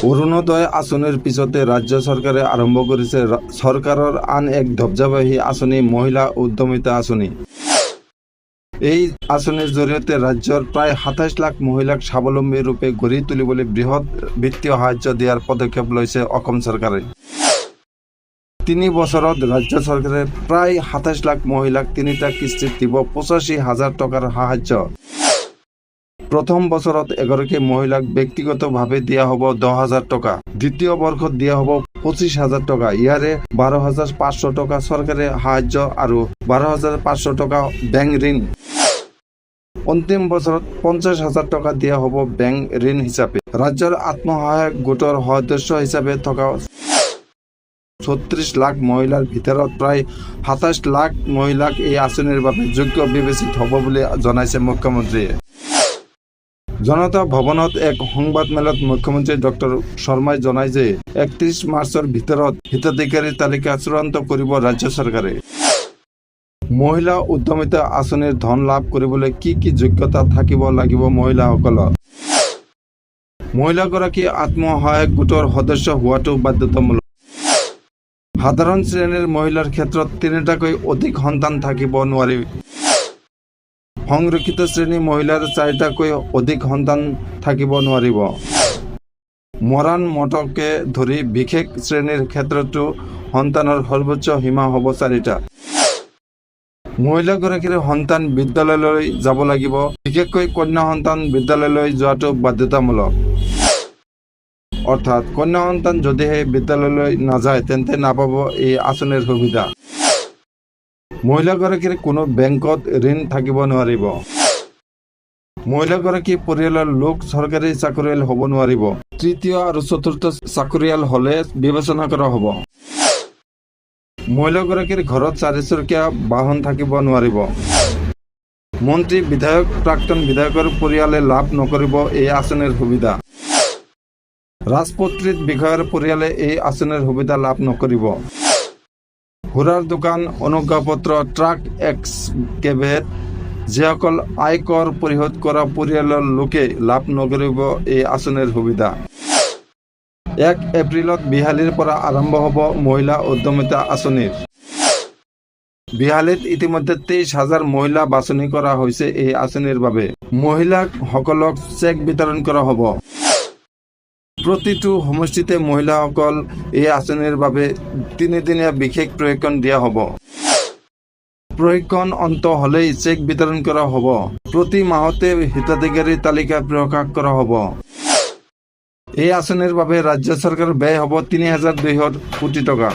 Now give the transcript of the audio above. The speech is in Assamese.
অৰুণোদয় আঁচনিৰ পিছতে ৰাজ্য চৰকাৰে আৰম্ভ কৰিছে চৰকাৰৰ আন এক ধ্বজাবাহী আঁচনি মহিলা উদ্যমিতা আঁচনি। এই আঁচনিৰ জৰিয়তে ৰাজ্যৰ প্ৰায় ২৭ লাখ মহিলাক স্বাৱলম্বী ৰূপে গঢ়ি তুলিবলৈ বৃহৎ বিত্তীয় সাহায্য দিয়াৰ পদক্ষেপ লৈছে অসম চৰকাৰে। ৩ বছৰত ৰাজ্য চৰকাৰে প্ৰায় ২৭ লাখ মহিলাক ৩টা কিস্তিত দিব ৮৫,০০০ টকাৰ সাহায্য। প্ৰথম বছৰত এগৰাকী মহিলাক ব্যক্তিগতভাৱে দিয়া হ'ব ১০,০০০ টকা, দ্বিতীয় বৰ্ষত দিয়া হ'ব ২৫,০০০ টকা। ইয়াৰে ১২,৫০০ টকা চৰকাৰী সাহায্য আৰু ১২,৫০০ টকা বেংক ঋণ। অন্তিম বছৰত ৫০,০০০ টকা দিয়া হ'ব বেংক ঋণ হিচাপে। ৰাজ্যৰ আত্মসহায়ক গোটৰ সদস্য হিচাপে থকা ৩৬ লাখ মহিলাৰ ভিতৰত প্ৰায় ২৭ লাখ মহিলাক এই আঁচনিৰ বাবে যোগ্য বিবেচিত হ'ব বুলি জনাইছে মুখ্যমন্ত্ৰীয়ে। জনতা ভৱনত এক সংবাদমেলত মুখ্যমন্ত্ৰী ডক্টৰ শৰ্মাই জনায় যে ৩১ মাৰ্চৰ ভিতৰত হিতাধিকাৰীৰ তালিকা চূড়ান্ত কৰিব ৰাজ্য চৰকাৰে। মহিলা উদ্যমিতা আঁচনিৰ ধন লাভ কৰিবলৈ কি কি যোগ্যতা থাকিব লাগিব মহিলাসকলৰ? মহিলাগৰাকী আত্মসহায়ক গোটৰ সদস্য হোৱাটো বাধ্যতামূলক। সাধাৰণ শ্ৰেণীৰ মহিলাৰ ক্ষেত্ৰত ৩টাকৈ অধিক সন্তান থাকিব নোৱাৰি। সংৰক্ষিত শ্ৰেণী মহিলাৰ 4টাকৈ অধিক সন্তান থাকিব নোৱাৰিব। মৰাণ মটকে ধৰি বিশেষ শ্ৰেণীৰ ক্ষেত্ৰতো সন্তানৰ সৰ্বোচ্চ সীমা হ'ব 4টা। মহিলাগৰাকীৰ সন্তান বিদ্যালয়লৈ যাব লাগিব, বিশেষকৈ কন্যা সন্তান বিদ্যালয়লৈ যোৱাটো বাধ্যতামূলক। অৰ্থাৎ কন্যা সন্তান যদিহে বিদ্যালয়লৈ নাযায় তেন্তে নাপাব এই আঁচনিৰ সুবিধা। মহিলাগৰাকীৰ কোনো বেংকত ঋণ থাকিব নোৱাৰিব। মহিলাগৰাকী পৰিয়ালৰ লোক চৰকাৰী চাকৰিয়াল হ'ব নোৱাৰিব। তৃতীয় আৰু চতুৰ্থ চাকৰিয়াল হ'লে বিবেচনা কৰা হ'ব। মহিলাগৰাকীৰ ঘৰত 4চকীয়া বাহন থাকিব নোৱাৰিব। মন্ত্ৰী, বিধায়ক, প্ৰাক্তন বিধায়কৰ পৰিয়ালে লাভ নকৰিব এই আঁচনিৰ সুবিধা। ৰাজপত্ৰিত বিষয়াৰ পৰিয়ালে এই আঁচনিৰ সুবিধা লাভ নকৰিব। সুৰাৰ দোকান, অনুজ্ঞাপত্ৰ, ট্ৰাক এক্সকেভেট যিসকল আয়কৰ পৰিশোধ কৰা পৰিয়ালৰ লোকে লাভ নকৰিব এই আঁচনিৰ সুবিধা। ১ এপ্ৰিলত বিহালীৰ পৰা আৰম্ভ হ'ব মহিলা উদ্যমিতা আঁচনিৰ। বিহালীত ইতিমধ্যে ২৩,০০০ মহিলা বাছনি কৰা হৈছে এই আঁচনিৰ বাবে। মহিলাসকলক চেক বিতৰণ কৰা হ'ব। প্ৰতিটো সমষ্টিতে মহিলাসকল এই আঁচনিৰ বাবে 3দিনীয়া বিশেষ প্ৰশিক্ষণ দিয়া হ'ব। প্ৰশিক্ষণ অন্ত হ'লেই চেক বিতৰণ কৰা হ'ব। প্ৰতি মাহতে হিতাধিকাৰীৰ তালিকা প্ৰকাশ কৰা হ'ব। এই আঁচনিৰ বাবে ৰাজ্য চৰকাৰৰ ব্যয় হ'ব ৩,২০০ কোটি টকা।